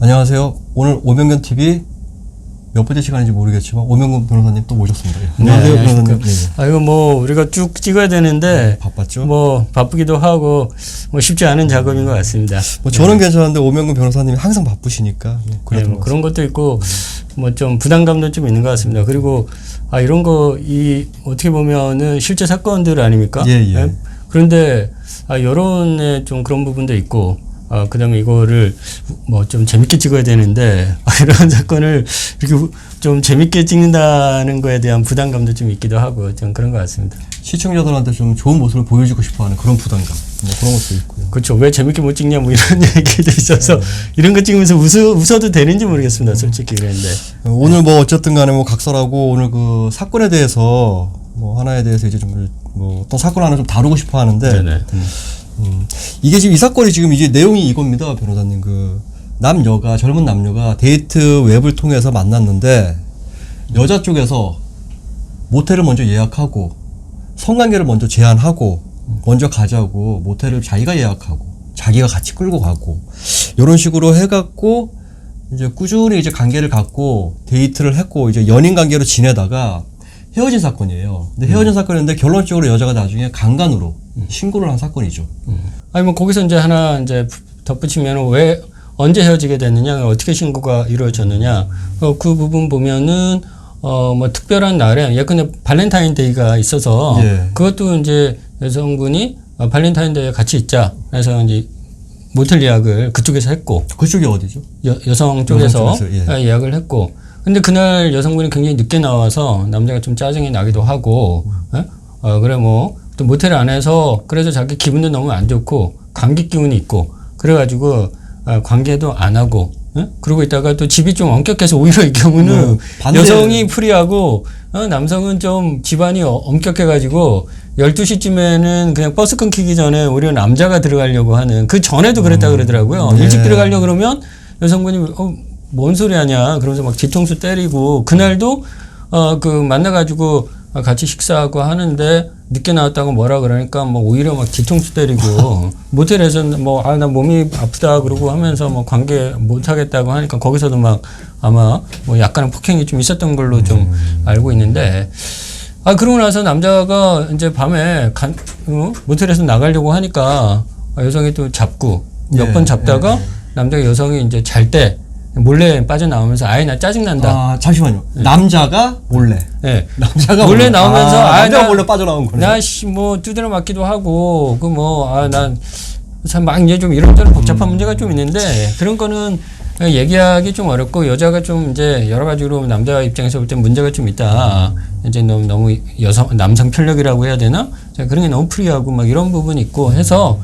안녕하세요. 오늘 오명근 TV 몇 번째 시간인지 모르겠지만 오명근 변호사님 또 모셨습니다. 안녕하세요, 네, 변호사님. 아, 이거 뭐 우리가 쭉 찍어야 되는데 바빴죠? 뭐 바쁘기도 하고 뭐 쉽지 않은 작업인 것 같습니다. 뭐 저는 괜찮은데 오명근 변호사님이 항상 바쁘시니까 네, 뭐 그런 것도 있고 뭐 좀 부담감도 좀 있는 것 같습니다. 그리고 아 이런 거 이 어떻게 보면은 실제 사건들 아닙니까? 예, 예. 네? 그런데 아 여론에 좀 그런 부분도 있고. 아, 그 다음에 이거를 뭐 좀 재밌게 찍어야 되는데, 이런 사건을 이렇게 좀 재밌게 찍는다는 거에 대한 부담감도 좀 있기도 하고, 좀 그런 것 같습니다. 시청자들한테 좀 좋은 모습을 보여주고 싶어 하는 그런 부담감. 뭐 그런 것도 있고요. 그렇죠. 왜 재밌게 못 찍냐, 뭐 이런 얘기도 있어서, 이런 거 찍으면서 웃어도 되는지 모르겠습니다. 솔직히 그랬는데. 오늘 뭐 어쨌든 간에 뭐 각설하고 오늘 그 사건에 대해서 뭐 하나에 대해서 이제 좀 뭐 어떤 사건 하나 좀 다루고 싶어 하는데. 네네. 이게 지금 이 사건이 지금 이제 내용이 이겁니다, 변호사님. 그 젊은 남녀가 데이트 웹을 통해서 만났는데 여자 쪽에서 모텔을 먼저 예약하고 성관계를 먼저 제안하고 먼저 가자고 모텔을 자기가 예약하고 자기가 같이 끌고 가고 이런 식으로 해갖고 이제 꾸준히 이제 관계를 갖고 데이트를 했고 이제 연인 관계로 지내다가 헤어진 사건이에요. 근데 헤어진 사건인데 결론적으로 여자가 나중에 강간으로 신고를 한 사건이죠. 아니 뭐 거기서 이제 하나 이제 덧붙이면 왜 언제 헤어지게 됐느냐, 어떻게 신고가 이루어졌느냐, 그 부분 보면은 뭐 특별한 날에 예컨대 발렌타인데이가 있어서 예. 그것도 이제 여성분이 발렌타인데이에 같이 있자 그래서 이제 모텔 예약을 그쪽에서 했고 그쪽이 어디죠? 여성 쪽에서 예. 예약을 했고. 근데 그날 여성분이 굉장히 늦게 나와서 남자가 좀 짜증이 나기도 하고, 그래 뭐 또 모텔 안에서 그래서 자기 기분도 너무 안 좋고 감기 기운이 있고 그래가지고 관계도 안 하고, 그러고 있다가 또 집이 좀 엄격해서 오히려 이 경우는 여성이 프리하고 남성은 좀 집안이 엄격해가지고 12시쯤에는 그냥 버스 끊기기 전에 오히려 남자가 들어가려고 하는, 그 전에도 그랬다 그러더라고요. 네. 일찍 들어가려고 그러면 여성분이 뭔 소리 하냐 그러면서 막 뒤통수 때리고, 그날도 그 만나가지고 같이 식사하고 하는데 늦게 나왔다고 뭐라 그러니까 뭐 오히려 막 뒤통수 때리고 모텔에서는 뭐 나 몸이 아프다 그러고 하면서 뭐 관계 못 하겠다고 하니까 거기서도 막 아마 뭐 약간의 폭행이 좀 있었던 걸로 좀 알고 있는데, 그러고 나서 남자가 이제 밤에 모텔에서 나가려고 하니까 여성이 또 잡고 몇 번 잡다가 남자가 여성이 이제 잘 때 몰래 빠져나오면서 아예 나 짜증난다. 잠시만요. 남자가 몰래. 네. 남자가 몰래 나오면서 남자가 몰래 빠져나온 거네. 뭐 두드려 맞기도 하고 난 참 막 이제 좀 이런저런 복잡한 문제가 좀 있는데 그런 거는 얘기하기 좀 어렵고, 여자가 좀 이제 여러 가지로 남자 입장에서 볼 때 문제가 좀 있다. 이제 너무 남성 편력이라고 해야 되나? 그런 게 너무 프리하고 막 이런 부분이 있고 해서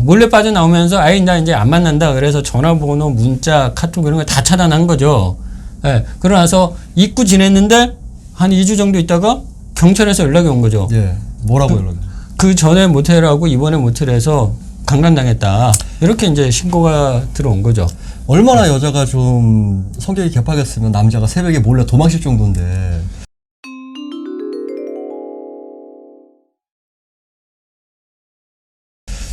몰래 빠져나오면서 아예 나 이제 안 만난다. 그래서 전화번호, 문자, 카톡 이런 거 다 차단한 거죠. 예. 그러고 나서 잊고 지냈는데 한 2주 정도 있다가 경찰에서 연락이 온 거죠. 예. 뭐라고 연락이? 그 전에 모텔하고 이번에 모텔에서 강간당했다. 이렇게 이제 신고가 들어온 거죠. 얼마나 여자가 좀 성격이 개팍했으면 남자가 새벽에 몰래 도망칠 정도인데.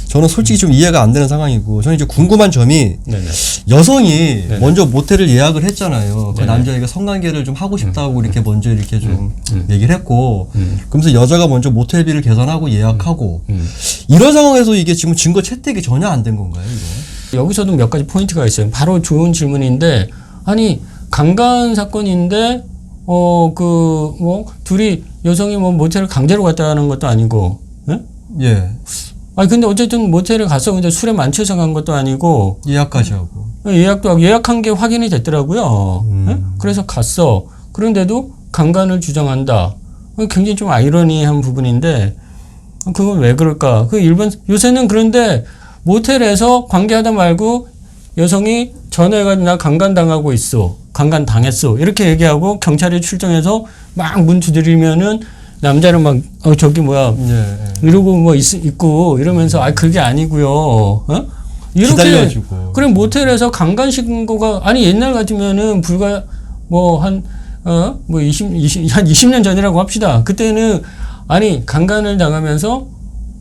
저는 솔직히 좀 이해가 안 되는 상황이고, 저는 이제 궁금한 점이 네네. 여성이 네네. 먼저 모텔을 예약을 했잖아요. 그 네네. 남자에게 성관계를 좀 하고 싶다고 이렇게 먼저 이렇게 좀 얘기를 했고, 그러면서 여자가 먼저 모텔비를 계산하고 예약하고, 이런 상황에서 이게 지금 증거 채택이 전혀 안 된 건가요, 이거? 여기서도 몇 가지 포인트가 있어요. 바로 좋은 질문인데, 아니 강간 사건인데 둘이 여성이 뭐 모텔을 강제로 갔다 하는 것도 아니고, 예? 예. 아니, 근데 어쨌든 모텔에 가서 근데 술에 만취해서 간 것도 아니고, 예약까지 하고. 예약도 하고, 예약한 게 확인이 됐더라고요. 예? 그래서 갔어. 그런데도 강간을 주장한다. 굉장히 좀 아이러니한 부분인데, 그건 왜 그럴까? 요새는 그런데 모텔에서 관계하다 말고 여성이 전화해가지고 나 강간당하고 있어. 강간당했어. 이렇게 얘기하고 경찰이 출동해서 막 문 두드리면은 남자는 막, 이러고 뭐 있고 이러면서, 그게 아니고요. 이렇게. 기다려주고. 그래, 모텔에서 강간 신고가, 옛날 같으면은 불과 한 20년 전이라고 합시다. 그때는, 강간을 당하면서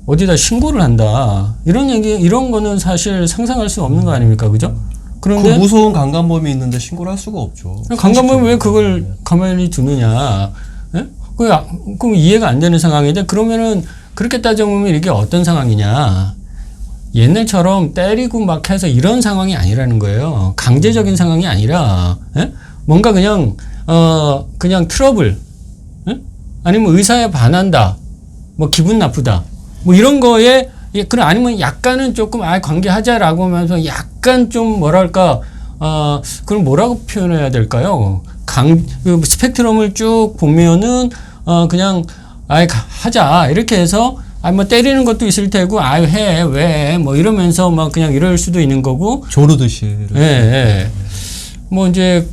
어디다 신고를 한다. 이런 거는 사실 상상할 수 없는 거 아닙니까? 그죠? 그런데. 그 무서운 강간범이 있는데 신고를 할 수가 없죠. 강간범이 왜 그걸 가만히 두느냐. 예? 그럼 이해가 안 되는 상황인데, 그러면은 그렇게 따져보면 이게 어떤 상황이냐. 옛날처럼 때리고 막 해서 이런 상황이 아니라는 거예요. 강제적인 상황이 아니라, 예? 뭔가 그냥 트러블, 예? 아니면 의사에 반한다, 뭐 기분 나쁘다, 뭐 이런 거에, 아니면 약간은 조금, 관계하자라고 하면서 약간 좀 그걸 뭐라고 표현해야 될까요? 그 스펙트럼을 쭉 보면은, 그냥, 하자. 이렇게 해서, 뭐 때리는 것도 있을 테고, 왜, 뭐 이러면서 막 그냥 이럴 수도 있는 거고. 조르듯이. 예. 뭐 이제,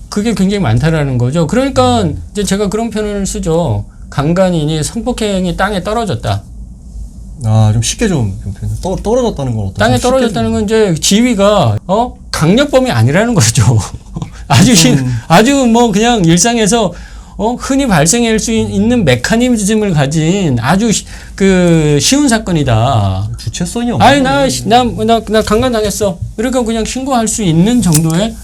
그게 굉장히 많다라는 거죠. 그러니까 이제 제가 그런 표현을 쓰죠. 강간인이 성폭행이 땅에 떨어졌다. 좀 쉽게 좀 떨어졌다는 건 어떤? 땅에 떨어졌다는 건 이제 지위가 강력범이 아니라는 거죠. 아주 뭐 그냥 일상에서 흔히 발생할 수 있는 메커니즘을 가진 아주 쉬운 사건이다. 주체성이 없는. 나 강간당했어. 이렇게 그냥 신고할 수 있는 정도의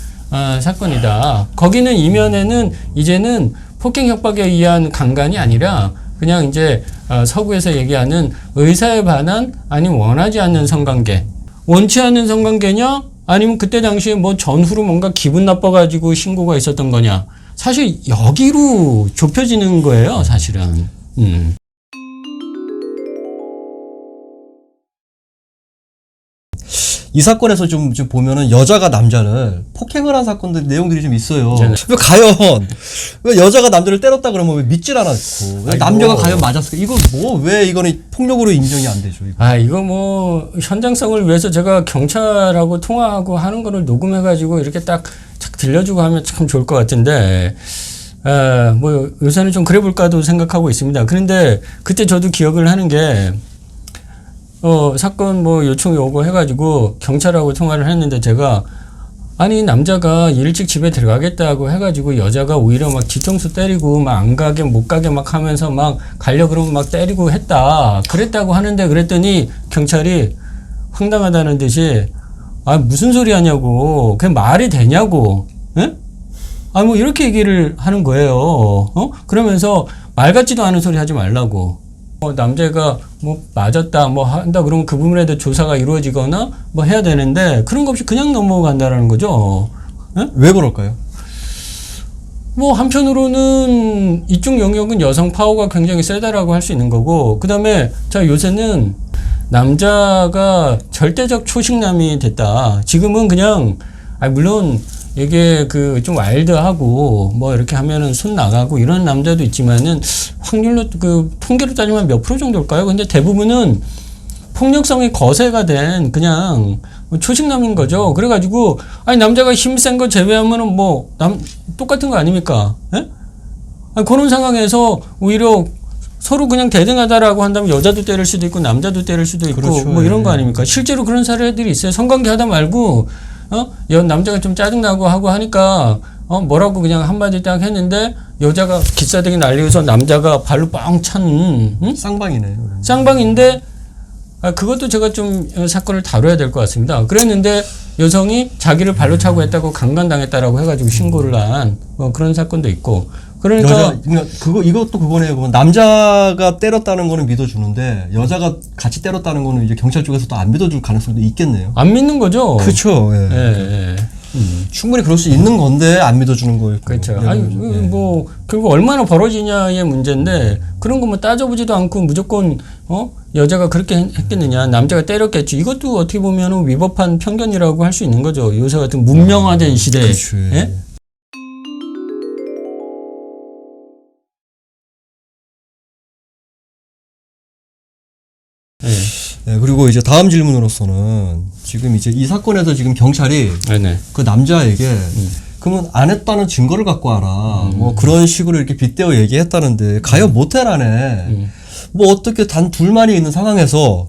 사건이다. 거기는 이면에는 이제는 폭행 협박에 의한 강간이 아니라 그냥 이제 서구에서 얘기하는 의사에 반한 아니면 원하지 않는 성관계. 원치 않는 성관계냐? 아니면 그때 당시에 뭐 전후로 뭔가 기분 나빠가지고 신고가 있었던 거냐? 사실 여기로 좁혀지는 거예요, 사실은. 이 사건에서 좀 보면은 여자가 남자를 폭행을 한 사건들 내용들이 좀 있어요. 네네. 왜 과연 왜 여자가 남자를 때렸다 그러면 왜 믿질 않았고 왜 남자가 과연 맞았을까? 이거 왜 이거는 폭력으로 인정이 안 되죠? 이거 뭐 현장성을 위해서 제가 경찰하고 통화하고 하는 거를 녹음해가지고 이렇게 딱 들려주고 하면 참 좋을 것 같은데. 뭐 요새는 좀 그래 볼까도 생각하고 있습니다. 그런데 그때 저도 기억을 하는 게 사건 뭐 요청 요구 해가지고 경찰하고 통화를 했는데 제가 남자가 일찍 집에 들어가겠다고 해가지고 여자가 오히려 막 뒤통수 때리고 막 안 가게 못 가게 막 하면서 막 가려 그러면 막 때리고 그랬다고 하는데 그랬더니 경찰이 황당하다는 듯이 무슨 소리 하냐고 그냥 말이 되냐고 예? 뭐 이렇게 얘기를 하는 거예요. 그러면서 말 같지도 않은 소리 하지 말라고. 남자가 뭐 맞았다 뭐 한다 그러면 그 부분에 대해 조사가 이루어지거나 뭐 해야 되는데 그런 거 없이 그냥 넘어간다라는 거죠. 예? 왜 그럴까요? 뭐 한편으로는 이쪽 영역은 여성 파워가 굉장히 세다라고 할 수 있는 거고, 그다음에 자 요새는 남자가 절대적 초식남이 됐다. 지금은 그냥 물론 이게 그 좀 와일드하고 뭐 이렇게 하면은 손 나가고 이런 남자도 있지만은 확률로 그 통계로 따지면 몇 프로 정도일까요? 근데 대부분은 폭력성이 거세가 된 그냥 초식남인 거죠. 그래가지고 남자가 힘센 거 제외하면은 뭐 똑같은 거 아닙니까? 예? 그런 상황에서 오히려 서로 그냥 대등하다라고 한다면 여자도 때릴 수도 있고 남자도 때릴 수도 있고 그렇죠. 뭐 이런 거 아닙니까? 실제로 그런 사례들이 있어요. 성관계 하다 말고 남자가 좀 짜증나고 하고 하니까 뭐라고 그냥 한마디 딱 했는데 여자가 기싸대기 날리고서 남자가 발로 뻥 찬 쌍방이네요. 쌍방인데 그것도 제가 좀 사건을 다뤄야 될 것 같습니다. 그랬는데 여성이 자기를 발로 차고 했다고 강간당했다라고 해가지고 신고를 한 그런 사건도 있고. 그러니까 이것도 그거네요. 그건 남자가 때렸다는 거는 믿어주는데 여자가 같이 때렸다는 거는 이제 경찰 쪽에서도 안 믿어줄 가능성도 있겠네요. 안 믿는 거죠. 그렇죠. 예. 예. 충분히 그럴 수 있는 건데 안 믿어주는 거예요. 그렇죠. 아니, 뭐, 결국 얼마나 벌어지냐의 문제인데, 그런 거 뭐 따져보지도 않고 무조건, 여자가 그렇게 했겠느냐, 남자가 때렸겠지. 이것도 어떻게 보면 위법한 편견이라고 할 수 있는 거죠. 요새 같은 문명화된 시대에. 그렇죠. 예? 네, 그리고 이제 다음 질문으로서는 지금 이제 이 사건에서 지금 경찰이 네네. 그 남자에게 그러면 안 했다는 증거를 갖고 와라. 뭐 그런 식으로 이렇게 빗대어 얘기했다는데 과연 모텔 안에 뭐 어떻게 단 둘만이 있는 상황에서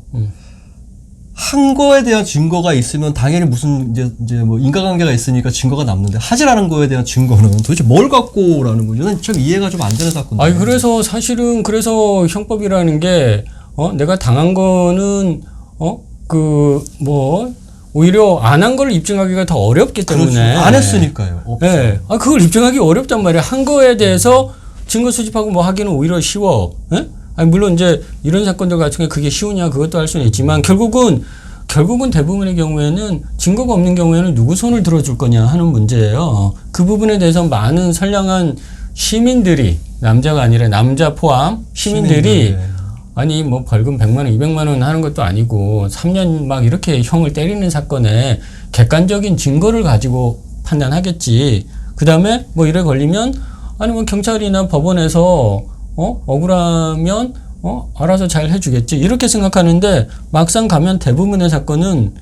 한 거에 대한 증거가 있으면 당연히 무슨 이제 뭐 인과관계가 있으니까 증거가 남는데 하질 않은 거에 대한 증거는 도대체 뭘 갖고 오라는 거죠? 저는 참 이해가 좀 안 되는 사건인데. 아니, 그래서 사실은 그래서 형법이라는 게 내가 당한 거는 오히려 안 한 걸 입증하기가 더 어렵기 때문에. 그렇죠. 안 했으니까요. 없죠. 네. 그걸 입증하기 어렵단 말이야. 한 거에 대해서 증거 수집하고 뭐 하기는 오히려 쉬워. 예? 아니, 물론 이제 이런 사건들 같은 경우에 그게 쉬우냐 그것도 할 수는 있지만 결국은 대부분의 경우에는 증거가 없는 경우에는 누구 손을 들어줄 거냐 하는 문제예요. 그 부분에 대해서 많은 선량한 시민들이, 남자가 아니라 남자 포함 시민들이 아니 뭐 벌금 100만 원, 200만 원 하는 것도 아니고 3년 막 이렇게 형을 때리는 사건에 객관적인 증거를 가지고 판단하겠지. 그다음에 뭐 이래 걸리면 아니 뭐 경찰이나 법원에서 억울하면 알아서 잘 해주겠지. 이렇게 생각하는데 막상 가면 대부분의 사건은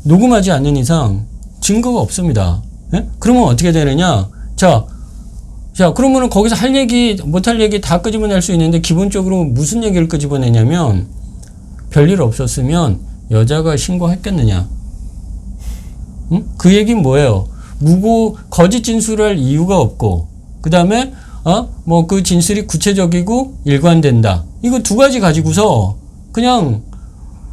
녹음하지 않는 이상 증거가 없습니다. 예? 그러면 어떻게 되느냐? 자, 그러면은 거기서 할 얘기, 못할 얘기 다 끄집어낼 수 있는데 기본적으로 무슨 얘기를 끄집어내냐면 별일 없었으면 여자가 신고했겠느냐? 응? 그 얘기는 뭐예요? 거짓 진술할 이유가 없고, 그 다음에, 뭐 그 진술이 구체적이고 일관된다. 이거 두 가지 가지고서 그냥,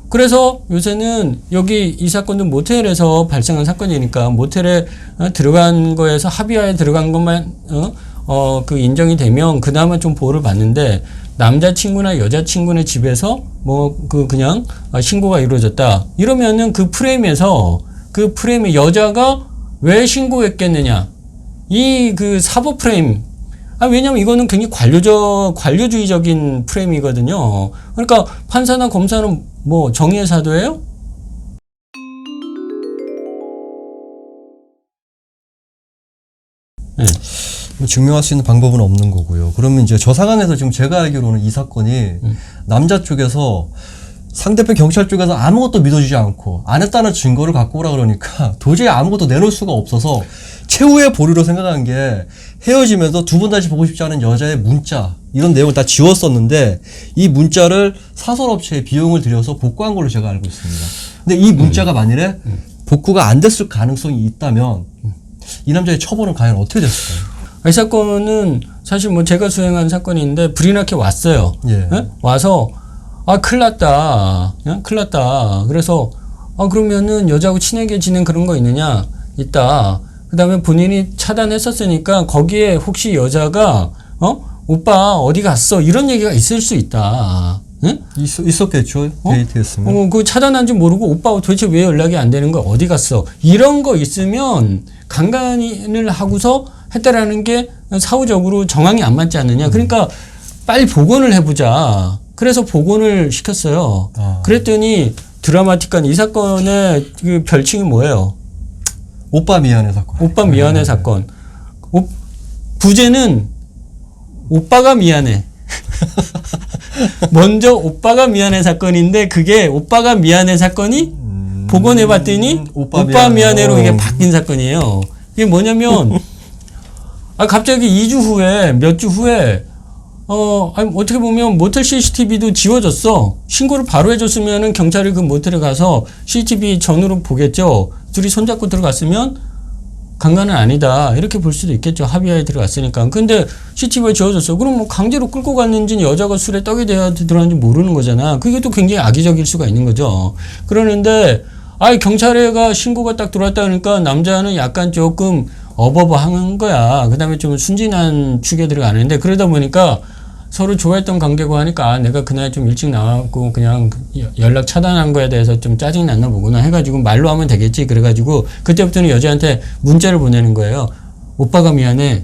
그래서 요새는 여기 이 사건도 모텔에서 발생한 사건이니까 모텔에 들어간 거에서 합의하에 들어간 것만, 그 인정이 되면 그나마 좀 보호를 받는데 남자친구나 여자친구네 집에서 그냥 신고가 이루어졌다. 이러면은 그 프레임에 여자가 왜 신고했겠느냐. 이 그 사법 프레임. 왜냐면 이거는 굉장히 관료주의적인 프레임이거든요. 그러니까 판사나 검사는 뭐 정의의 사도예요? 네. 증명할 수 있는 방법은 없는 거고요. 그러면 이제 저 상황에서 지금 제가 알기로는 이 사건이 남자 쪽에서 상대편 경찰 쪽에서 아무것도 믿어주지 않고 안 했다는 증거를 갖고 오라 그러니까 도저히 아무것도 내놓을 수가 없어서 최후의 보루로 생각한 게 헤어지면서 두 번 다시 보고 싶지 않은 여자의 문자 이런 내용을 다 지웠었는데 이 문자를 사설업체에 비용을 들여서 복구한 걸로 제가 알고 있습니다. 근데 이 문자가 만일에 복구가 안 됐을 가능성이 있다면 이 남자의 처벌은 과연 어떻게 됐을까요? 이 사건은 사실 뭐 제가 수행한 사건인데 불이 나게 왔어요. 예. 예? 와서 큰일 났다. 큰일 났다. 그래서 그러면은 여자하고 친하게 지낸 그런 거 있느냐? 있다. 그다음에 본인이 차단했었으니까 거기에 혹시 여자가 오빠 어디 갔어? 이런 얘기가 있을 수 있다. 응? 있었겠죠. 데이트했으면. 그 차단한 줄 모르고 오빠 도대체 왜 연락이 안 되는 거야? 어디 갔어? 이런 거 있으면 강간을 하고서 했다라는 게 사후적으로 정황이 안 맞지 않느냐. 그러니까 빨리 복원을 해보자. 그래서 복원을 시켰어요. 그랬더니 드라마틱한 이 사건의 그 별칭이 뭐예요? 오빠 미안해 사건. 오빠 미안해 사건. 부제는 오빠가 미안해. 먼저 오빠가 미안해 사건인데 그게 오빠가 미안해 사건이 복원해봤더니 오빠 미안해로 이게 바뀐 사건이에요. 이게 뭐냐면 갑자기 2주 후에 몇 주 후에 어떻게 보면 모텔 CCTV도 지워졌어. 신고를 바로 해줬으면은 경찰이 그 모텔에 가서 CCTV 전으로 보겠죠. 둘이 손잡고 들어갔으면 강간은 아니다. 이렇게 볼 수도 있겠죠. 합의하에 들어갔으니까. 근데 CCTV가 지워졌어. 그럼 뭐 강제로 끌고 갔는지 여자가 술에 떡이 돼야 들어갔는지 모르는 거잖아. 그게 또 굉장히 악의적일 수가 있는 거죠. 그러는데 경찰에가 신고가 딱 들어왔다 그러니까 남자는 약간 조금 어버버한 거야. 그 다음에 좀 순진한 축에 들어가는데 그러다 보니까 서로 좋아했던 관계고 하니까 아, 내가 그날 좀 일찍 나왔고 그냥 연락 차단한 거에 대해서 좀 짜증이 났나 보구나 해가지고 말로 하면 되겠지. 그래가지고 그때부터는 여자한테 문자를 보내는 거예요. 오빠가 미안해.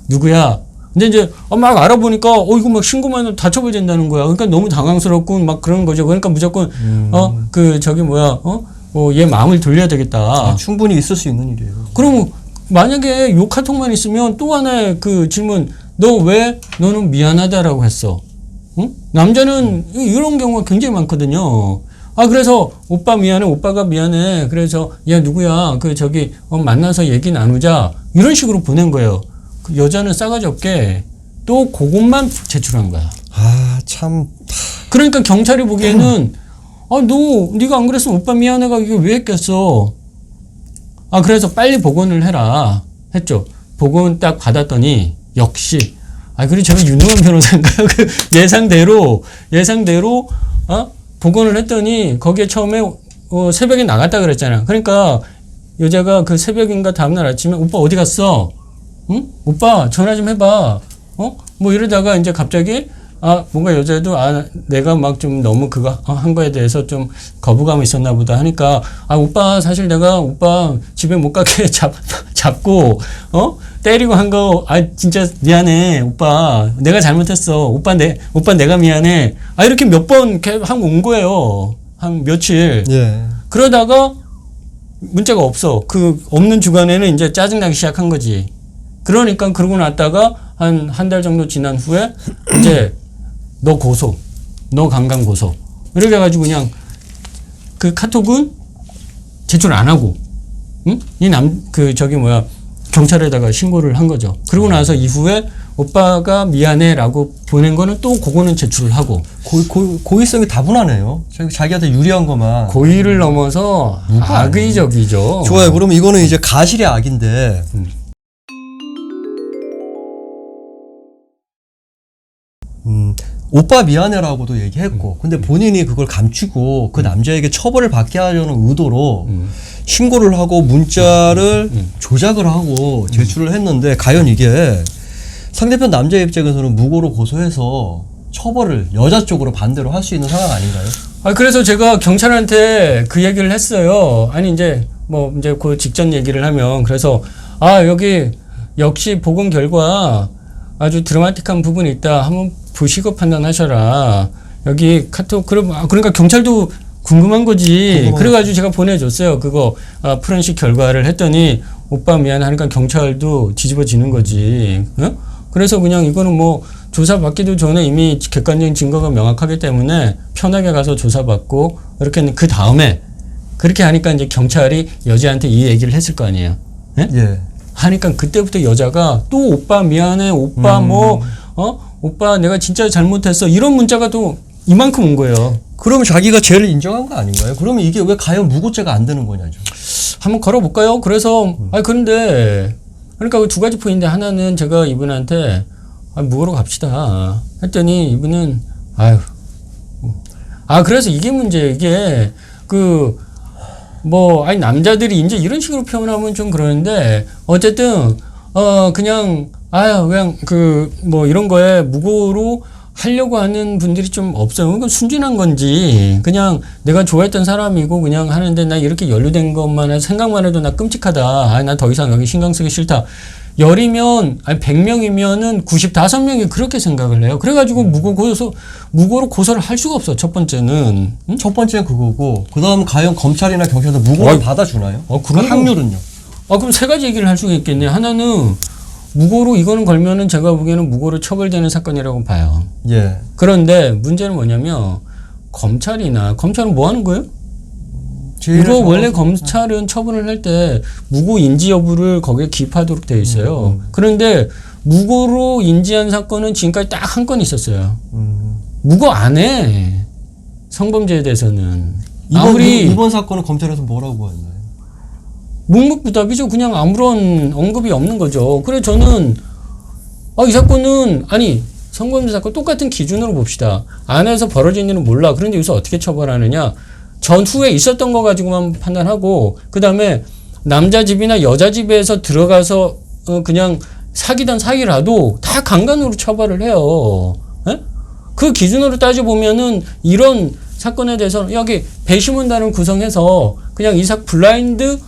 누구야? 근데 이제 막 알아보니까 이거 막 신고만 해도 다 처벌된다는 거야. 그러니까 너무 당황스럽고 막 그런 거죠. 그러니까 무조건 얘 마음을 돌려야 되겠다. 아, 충분히 있을 수 있는 일이에요. 그럼 만약에 요 카톡만 있으면 또 하나의 그 질문, 너 왜 너는 미안하다라고 했어? 응? 남자는 이런 경우가 굉장히 많거든요. 아, 그래서 오빠 미안해, 오빠가 미안해. 그래서 야, 누구야? 만나서 얘기 나누자. 이런 식으로 보낸 거예요. 그 여자는 싸가지 없게 또 그것만 제출한 거야. 아, 참. 그러니까 경찰이 보기에는 네가 안 그랬으면 오빠 미안해가 이게 왜 했겠어? 아, 그래서 빨리 복원을 해라 했죠. 복원 딱 받았더니 역시 그리고 제가 유능한 변호사인가요? 그 예상대로 복원을 했더니 거기에 처음에 새벽에 나갔다 그랬잖아. 그러니까 여자가 그 새벽인가 다음날 아침에 오빠 어디 갔어? 응? 오빠 전화 좀 해봐. 뭐 이러다가 이제 갑자기 뭔가 여자도 내가 막 좀 너무 그거 한 거에 대해서 좀 거부감이 있었나 보다 하니까 오빠 사실 내가 오빠 집에 못 가게 잡고 때리고 한 거 진짜 미안해 오빠 내가 잘못했어 오빠 내가 미안해 이렇게 몇 번 온 거예요. 한 며칠. 예. 그러다가 문자가 없어. 그 없는 주간에는 이제 짜증나기 시작한 거지. 그러니까 그러고 났다가 한 달 정도 지난 후에 이제 너 강간 고소. 이렇게 해가지고 그냥 그 카톡은 제출 안 하고, 응? 경찰에다가 신고를 한 거죠. 그러고 나서 이후에 오빠가 미안해라고 보낸 거는 또 그거는 제출을 하고. 고의성이 다분하네요. 자기한테 유리한 것만. 고의를 넘어서 악의적이죠. 좋아요. 그러면 이거는 이제 가실의 악인데. 오빠 미안해라고도 얘기했고 근데 본인이 그걸 감추고 그 남자에게 처벌을 받게 하려는 의도로 신고를 하고 문자를 조작을 하고 제출을 했는데 과연 이게 상대편 남자 입장에서는 무고로 고소해서 처벌을 여자 쪽으로 반대로 할 수 있는 상황 아닌가요? 그래서 제가 경찰한테 그 얘기를 했어요. 이제 그 직전 얘기를 하면 그래서 여기 역시 보건 결과 아주 드라마틱한 부분이 있다. 한번 보시고 판단하셔라. 여기 카톡 그러니까 경찰도 궁금한 거지. 그래가지고 제가 보내줬어요. 그거 포렌식 결과를 했더니 오빠 미안하니까 경찰도 뒤집어지는 거지. 그래서 그냥 이거는 조사받기도 전에 이미 객관적인 증거가 명확하기 때문에 편하게 가서 조사받고 이렇게 그 다음에 그렇게 하니까 이제 경찰이 여자한테 이 얘기를 했을 거 아니에요. 예. 하니까 그때부터 여자가 또 오빠 미안해 오빠 오빠 내가 진짜 잘못했어 이런 문자가 또 이만큼 온 거예요. 그러면 자기가 죄를 인정한 거 아닌가요? 그러면 이게 왜 과연 무고죄가 안 되는 거냐죠. 한번 걸어볼까요? 그래서 그런데 그러니까 그 두 가지 포인트인데 하나는 제가 이분한테 무고로 갑시다 했더니 이분은 그래서 이게 문제예요. 이게 남자들이 이제 이런 식으로 표현하면 좀 그러는데 어쨌든 그냥 이런 거에 무고로 하려고 하는 분들이 좀 없어요. 그건 순진한 건지 그냥 내가 좋아했던 사람이고 그냥 하는데 나 이렇게 연루된 것만 해도 생각만 해도 나 끔찍하다. 나 더 이상 여기 신경 쓰기 싫다. 100명이면은 95명이 그렇게 생각을 해요. 그래가지고 무고로 고소를 할 수가 없어. 첫 번째는. 응? 첫 번째는 그거고 그 다음 과연 검찰이나 경찰도 무고를 받아주나요? 그 확률은요? 그럼 세 가지 얘기를 할 수가 있겠네요. 하나는 무고로 이거는 걸면은 제가 보기에는 무고로 처벌되는 사건이라고 봐요. 예. 그런데 문제는 뭐냐면 검찰은 뭐 하는 거예요? 이거 원래 검찰은 처분을 할 때 무고 인지 여부를 거기에 기입하도록 되어 있어요. 그런데 무고로 인지한 사건은 지금까지 딱 한 건 있었어요. 무고 안 해. 성범죄에 대해서는. 이번 사건은 검찰에서 뭐라고 했나요? 묵묵부답이죠. 그냥 아무런 언급이 없는 거죠. 그래 저는 이 사건은 성범죄 사건 똑같은 기준으로 봅시다. 안에서 벌어진 일은 몰라. 그런데 여기서 어떻게 처벌하느냐. 전후에 있었던 거 가지고만 판단하고 그 다음에 남자 집이나 여자 집에서 들어가서 그냥 사귀던 사이라도 다 강간으로 처벌을 해요. 예? 그 기준으로 따져보면은 이런 사건에 대해서는 여기 배심원단을 구성해서 그냥 블라인드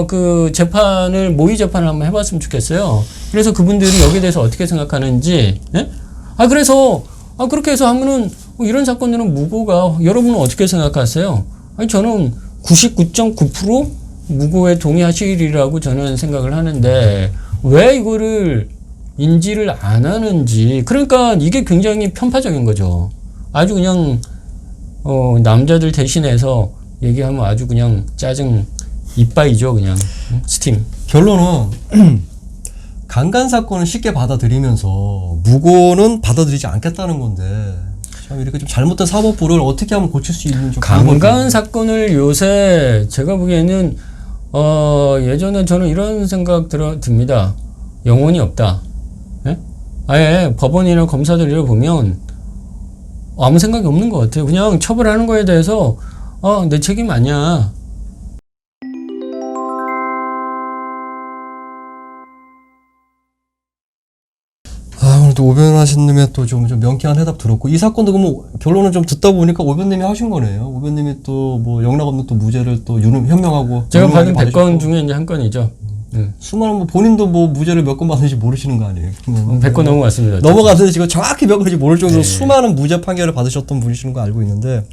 그 재판을 모의 재판을 한번 해봤으면 좋겠어요. 그래서 그분들이 여기에 대해서 어떻게 생각하는지. 예? 그래서 그렇게 해서 하면은 이런 사건들은 무고가 여러분은 어떻게 생각하세요? 아니 저는 99.9% 무고에 동의하시리라고 저는 생각을 하는데 왜 이거를 인지를 안 하는지. 그러니까 이게 굉장히 편파적인 거죠. 아주 그냥 남자들 대신해서 얘기하면 아주 그냥 짜증 이빠이죠. 그냥 스팀. 결론은 강간 사건을 쉽게 받아들이면서 무고는 받아들이지 않겠다는 건데 참 이렇게 좀 잘못된 사법부를 어떻게 하면 고칠 수 있는 좀 강간 사건을 요새 제가 보기에는 예전에 저는 이런 생각 듭니다. 영혼이 없다. 예? 아예 법원이나 검사들을 보면 아무 생각이 없는 것 같아요. 그냥 처벌하는 거에 대해서 내 책임 아니야. 오늘도 오변하신님의 또 좀 명쾌한 해답 들었고 이 사건도 그럼 결론은 좀 듣다 보니까 오변님이 하신 거네요. 오변님이 또 뭐 영락 없는 또 무죄를 또 현명하고 제가 받은 100건 중에 이제 한 건이죠. 수많은 뭐 본인도 뭐 무죄를 몇 건 받는지 모르시는 거 아니에요? 100건 넘어갔습니다. 넘어갔는데 지금 정확히 몇 건인지 모를 정도로 수많은 무죄 판결을 받으셨던 분이시는 거 알고 있는데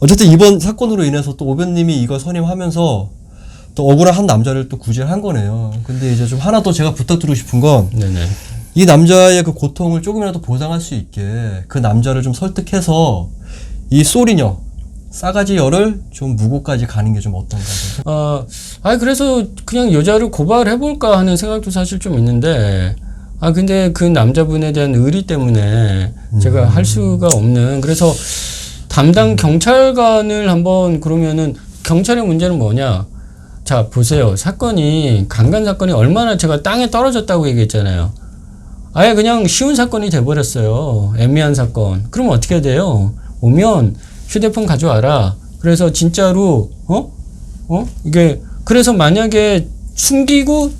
어쨌든 이번 사건으로 인해서 또 오변님이 이거 선임하면서 또 억울한 한 남자를 또 구제를 한 거네요. 근데 이제 좀 하나 더 제가 부탁드리고 싶은 건 네네. 이 남자의 그 고통을 조금이라도 보상할 수 있게 그 남자를 좀 설득해서 이 쏘리녀 싸가지 열을 좀 무고까지 가는 게 좀 어떤가. 그래서 그냥 여자를 고발해볼까 하는 생각도 사실 좀 있는데, 근데 그 남자분에 대한 의리 때문에 제가 할 수가 없는, 그래서 담당 경찰관을 한번 그러면은 경찰의 문제는 뭐냐. 자, 보세요. 사건이, 강간 사건이 얼마나 제가 땅에 떨어졌다고 얘기했잖아요. 아예 그냥 쉬운 사건이 돼버렸어요. 애매한 사건. 그럼 어떻게 돼요? 오면 휴대폰 가져와라. 그래서 진짜로 이게 그래서 만약에 숨기고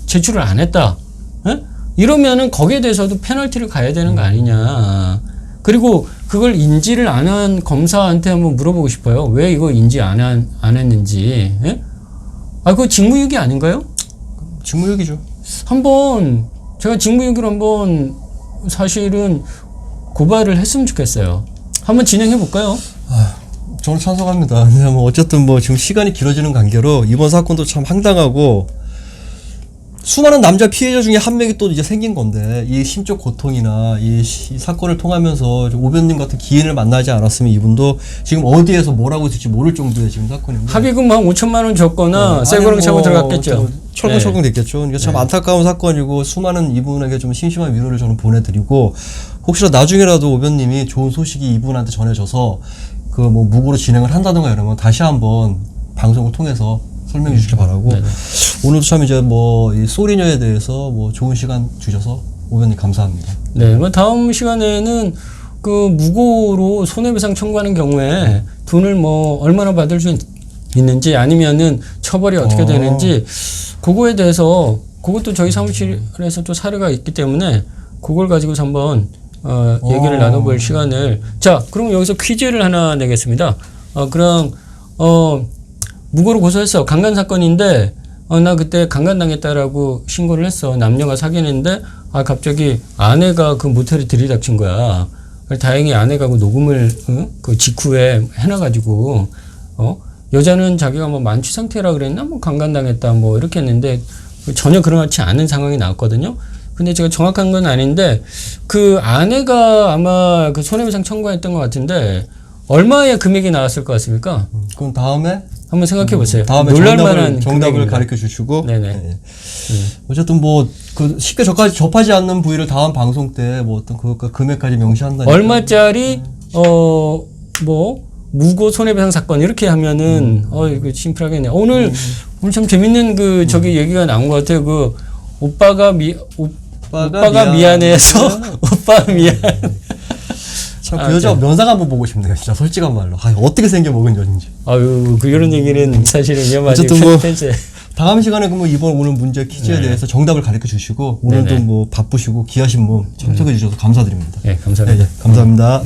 제출을 안 했다. 에? 이러면은 거기에 대해서도 페널티를 가야 되는 거 아니냐. 그리고 그걸 인지를 안 한 검사한테 한번 물어보고 싶어요. 왜 이거 인지 안 했는지. 에? 그거 직무유기 아닌가요? 직무유기죠. 한번 제가 직무유기로 한번 사실은 고발을 했으면 좋겠어요. 한번 진행해 볼까요? 저는 찬성합니다. 근데 뭐 어쨌든 뭐 지금 시간이 길어지는 관계로 이번 사건도 참 황당하고 수많은 남자 피해자 중에 한 명이 또 이제 생긴 건데 이 심적 고통이나 이 사건을 통하면서 오변님 같은 기인을 만나지 않았으면 이분도 지금 어디에서 뭐라고 될지 모를 정도의 지금 사건인데 합의금 한 5천만 원 줬거나 쇠고랑 차고 들어갔겠죠. 철컹철컹 됐겠죠. 그러니까 참 안타까운 사건이고 수많은 이분에게 좀 심심한 위로를 저는 보내드리고 혹시나 나중에라도 오변님이 좋은 소식이 이분한테 전해져서 그 뭐 무고로 진행을 한다든가 이러면 다시 한번 방송을 통해서 설명해 주시길 바라고 네네. 오늘도 참 이제 뭐 이 쏘리녀에 대해서 뭐 좋은 시간 주셔서 오변님 감사합니다. 네, 뭐 다음 시간에는 그 무고로 손해배상 청구하는 경우에 돈을 뭐 얼마나 받을 수 있는지 아니면은 처벌이 어떻게 되는지 그거에 대해서 그것도 저희 사무실에서 또 사례가 있기 때문에 그걸 가지고서 한번 얘기를 나눠볼 시간을. 자, 그럼 여기서 퀴즈를 하나 내겠습니다. 그럼 무고로 고소했어. 강간 사건인데 나 그때 강간당했다라고 신고를 했어. 남녀가 사귀는데 갑자기 아내가 그 모텔에 들이닥친 거야. 다행히 아내가 그 녹음을 그 직후에 해놔가지고 여자는 자기가 뭐 만취 상태라 그랬나 뭐 강간당했다 뭐 이렇게 했는데 전혀 그렇지 않은 상황이 나왔거든요. 근데 제가 정확한 건 아닌데 그 아내가 아마 그 손해배상 청구했던 것 같은데 얼마의 금액이 나왔을 것 같습니까? 그럼 다음에 한번 생각해 보세요. 다음에 놀랄만한 정답을 가르쳐 주시고 네네. 네. 어쨌든 뭐 그 쉽게 접하지 않는 부위를 다음 방송 때 뭐 어떤 그 금액까지 명시한다니까 얼마짜리 뭐 무고 손해배상 사건 이렇게 하면은 이거 심플하겠네. 오늘 참 재밌는 그 저기 얘기가 나온 것 같아요. 그 오빠가 미안해서 오빠가 미안. 참 그 여자 면상 한번 보고 싶네요. 진짜 솔직한 말로. 어떻게 생겨 먹은 여인지. 이런 얘기는 사실은 위험하지. 어쨌든 뭐 다음 시간에 그러면 이번 오늘 문제 퀴즈에 네. 대해서 정답을 가르쳐 주시고 오늘도 네네. 뭐 바쁘시고 귀하신 분 참석해 주셔서 감사드립니다. 네, 감사합니다. 감사합니다.